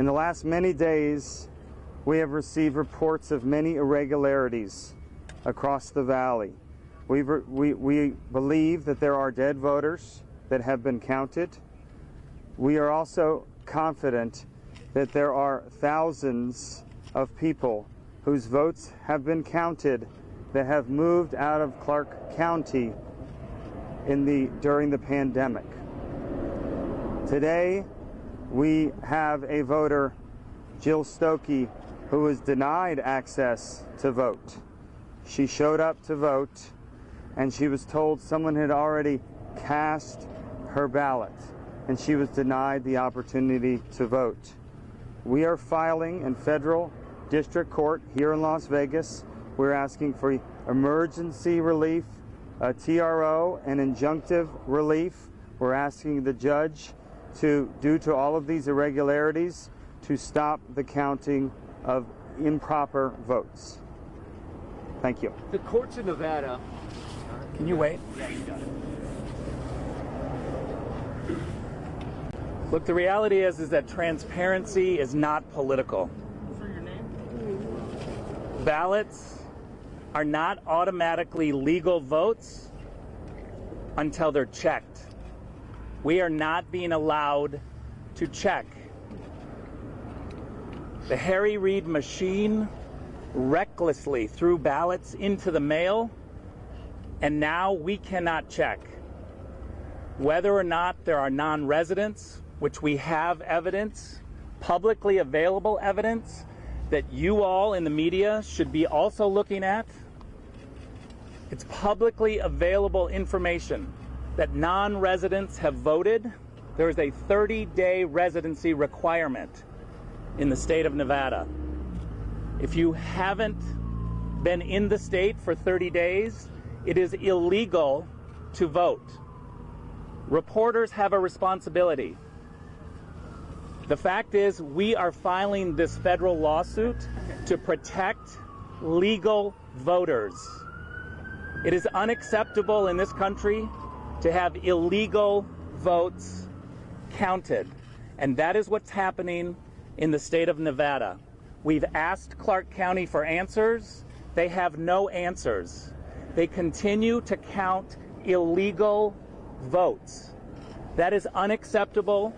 In the last many days, we have received reports of many irregularities across the valley. We believe that there are dead voters that have been counted. We are also confident that there are thousands of people whose votes have been counted that have moved out of Clark County during the pandemic. Today, we have a voter, Jill Stokey, who was denied access to vote. She showed up to vote, and she was told someone had already cast her ballot, and she was denied the opportunity to vote. We are filing in federal district court here in Las Vegas. We're asking for emergency relief, a TRO, and injunctive relief. We're asking the judge due to all of these irregularities, to stop the counting of improper votes. Thank you. The courts in Nevada. Can you wait? Yeah, you got it. Look, the reality is that transparency is not political. For your name? Ballots are not automatically legal votes until they're checked. We are not being allowed to check. The Harry Reid machine recklessly threw ballots into the mail, and now we cannot check whether or not there are non-residents, which we have evidence, publicly available evidence, that you all in the media should be also looking at. It's publicly available information that non-residents have voted. There is a 30-day residency requirement in the state of Nevada. If you haven't been in the state for 30 days, it is illegal to vote. Reporters have a responsibility. The fact is, we are filing this federal lawsuit to protect legal voters. It is unacceptable in this country to have illegal votes counted, and that is what's happening in the state of Nevada. We've asked Clark County for answers. They have no answers. They continue to count illegal votes. That is unacceptable,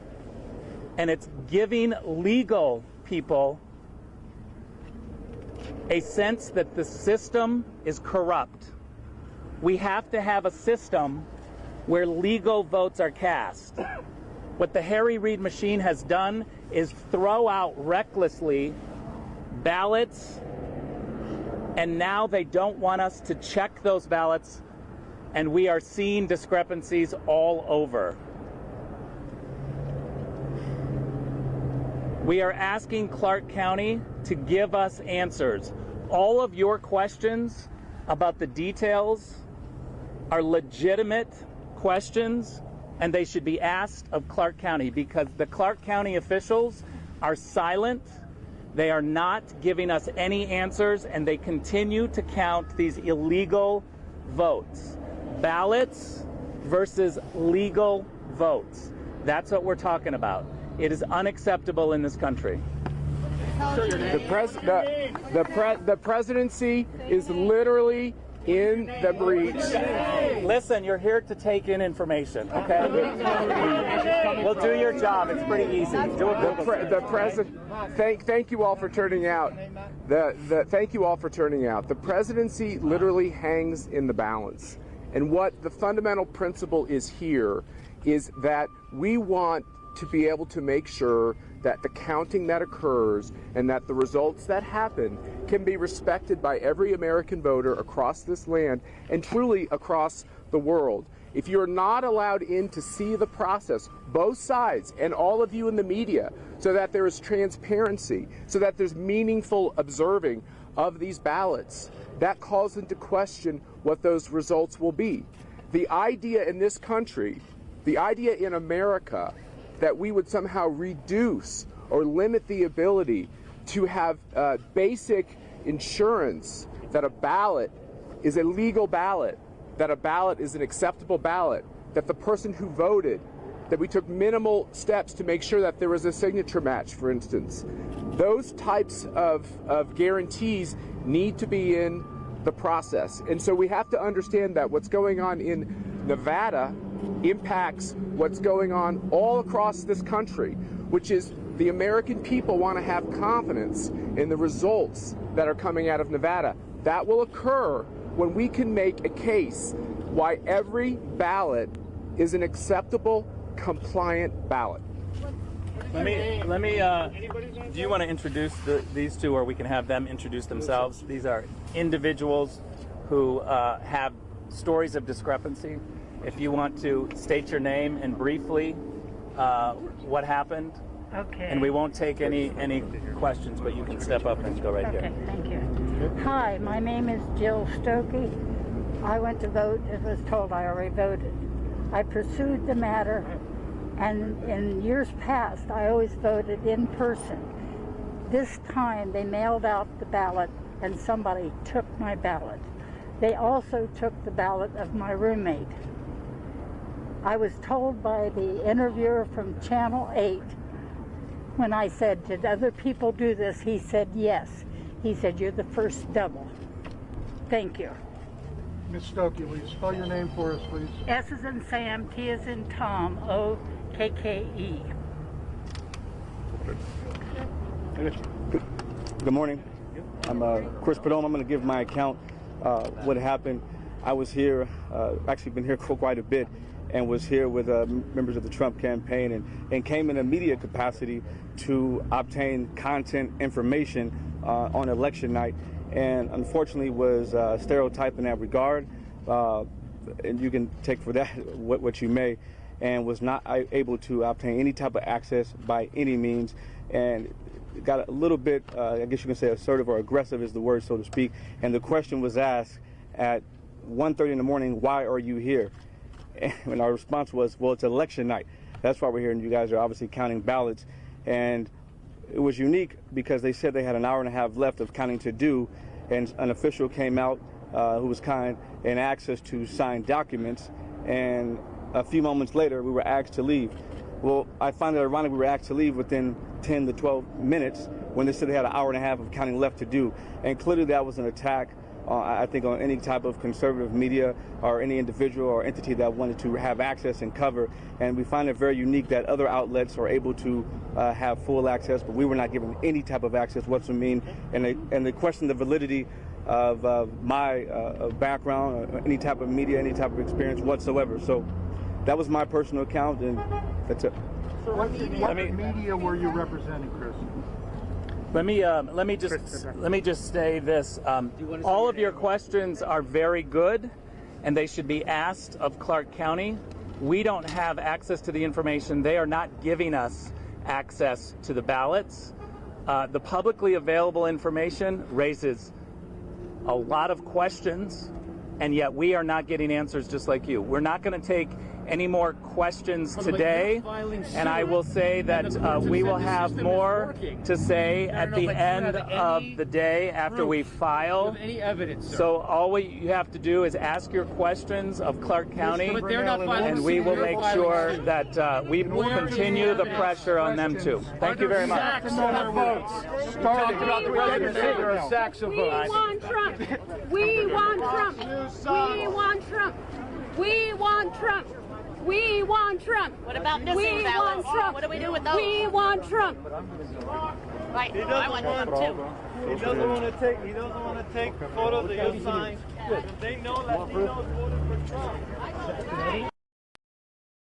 and it's giving legal people a sense that the system is corrupt. We have to have a system where legal votes are cast. What the Harry Reid machine has done is throw out recklessly ballots, and now they don't want us to check those ballots, and we are seeing discrepancies all over. We are asking Clark County to give us answers. All of your questions about the details are legitimate questions, and they should be asked of Clark County, because the Clark County officials are silent. They are not giving us any answers, and they continue to count these illegal votes. Ballots versus legal votes. That's what we're talking about. It is unacceptable in this country. The presidency is literally in the breach. Listen, you're here to take in information, okay? We'll do your job. It's pretty easy. Do it. Thank you all for turning out. Thank you all for turning out. The presidency literally hangs in the balance. And what the fundamental principle is here is that we want to be able to make sure that the counting that occurs and that the results that happen can be respected by every American voter across this land and truly across the world. If you're not allowed in to see the process, both sides and all of you in the media, so that there is transparency, so that there's meaningful observing of these ballots, that calls into question what those results will be. The idea in this country, the idea in America, that we would somehow reduce or limit the ability to have basic insurance that a ballot is a legal ballot, that a ballot is an acceptable ballot, that the person who voted that we took minimal steps to make sure that there was a signature match, for instance. Those types of guarantees need to be in the process. And so we have to understand that what's going on in Nevada impacts what's going on all across this country, which is the American people want to have confidence in the results that are coming out of Nevada. That will occur when we can make a case why every ballot is an acceptable, compliant ballot. Let me. Do you want to introduce these two, or we can have them introduce themselves? These are individuals who have stories of discrepancy. If you want to state your name and briefly what happened. Okay. And we won't take any questions, but you can step up and go right here. Okay, thank you. Hi, my name is Jill Stokey. I went to vote, as was told, I already voted. I pursued the matter, and in years past, I always voted in person. This time, they mailed out the ballot, and somebody took my ballot. They also took the ballot of my roommate. I was told by the interviewer from Channel 8, when I said, did other people do this? He said, yes. He said, you're the first double. Thank you. Ms. Stokey, will you spell your name for us, please? S as in Sam, T as in Tom, O-K-K-E. Good morning. I'm Chris Perdomo. I'm going to give my account what happened. I was here, actually been here for quite a bit, and was here with members of the Trump campaign and came in a media capacity to obtain content information on election night, and unfortunately was stereotyped in that regard, and you can take for that what you may, and was not able to obtain any type of access by any means, and got a little bit, I guess you can say assertive or aggressive is the word, so to speak, and the question was asked at 1:30 in the morning, why are you here? And our response was, well, it's election night. That's why we're here, and you guys are obviously counting ballots. And it was unique because they said they had an hour and a half left of counting to do, and an official came out who was kind and asked us to sign documents, and a few moments later we were asked to leave. Well, I find it ironic we were asked to leave within 10 to 12 minutes when they said they had an hour and a half of counting left to do. And clearly that was an attack, I think, on any type of conservative media or any individual or entity that wanted to have access and cover. And we find it very unique that other outlets are able to have full access, but we were not given any type of access whatsoever. And they question the validity of my background, or any type of media, any type of experience whatsoever. So that was my personal account, and that's it. So what media were you representing, Chris? Let me just say this. All of your questions are very good, and they should be asked of Clark County. We don't have access to the information. They are not giving us access to the ballots. The publicly available information raises a lot of questions, and yet we are not getting answers just like you. We're not going to take any more questions today, and I will say that we will have more to say at the end of the day after we file. So all you have to do is ask your questions of Clark County, and we will make sure that we continue the pressure on them too. Thank you very much. We want Trump. We want Trump. We want Trump. We want Trump. We want Trump. What about missing ballots? What do we do with those? We want Trump. Right. I want Trump too. He doesn't want to take photos of your sign. They know that he knows voting for Trump.